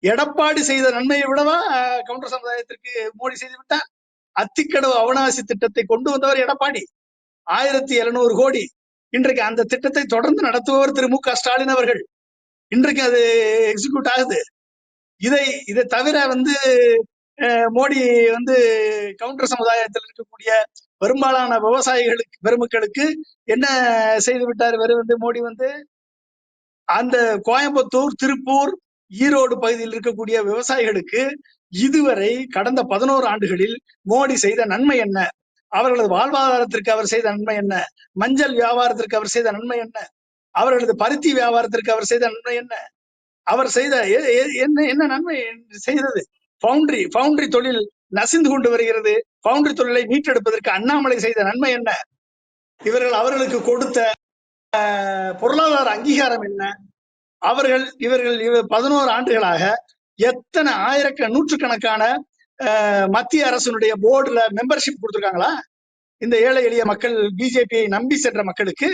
எடப்பாடி செய்த நன்மையை விடவா கவுண்டர் சமுதாயத்திற்கு மோடி செய்து விட்டார்? அத்திக்கடவு அவனாசி திட்டத்தை கொண்டு வந்தவர் எடப்பாடி, 1700 கோடி. இன்றைக்கு அந்த திட்டத்தை தொடர்ந்து நடத்துபவர் திரு மு க ஸ்டாலின் அவர்கள். இன்றைக்கு அது எக்ஸிக்யூட் ஆகுது. இதை தவிர மோடி கவுண்டர் சமுதாயத்தில் இருக்கக்கூடிய பெரும்பாலான பெருமக்களுக்கு என்ன செய்து விட்டார்? மோடி அந்த கோயம்புத்தூர், திருப்பூர், ஈரோடு பகுதியில் இருக்கக்கூடிய விவசாயிகளுக்கு இதுவரை கடந்த 11 ஆண்டுகளில் மோடி செய்த நன்மை என்ன? அவர்களது வாழ்வாதாரத்திற்கு அவர் செய்த நன்மை என்ன? மஞ்சள் வியாபாரத்திற்கு அவர் செய்த நன்மை என்ன? அவர்களது பருத்தி வியாபாரத்திற்கு அவர் செய்த நன்மை என்ன? அவர் செய்த என்ன நன்மை செய்தது? பவுண்டரி தொழில் நசிந்து கொண்டு வருகிறது. பவுண்டரி தொழிலை மீட்டெடுப்பதற்கு அண்ணாமலை செய்த நன்மை என்ன? அவர்களுக்கு கொடுத்த பொருளாதார அங்கீகாரம் என்ன? இவர்கள் 11 ஆண்டுகளாக எத்தனை நூற்றுக்கணக்கான மத்திய அரசினுடைய போர்டுல மெம்பர்ஷிப் கொடுத்திருக்காங்களா? இந்த ஏழை எளிய மக்கள், பிஜேபியை நம்பி சென்ற மக்களுக்கு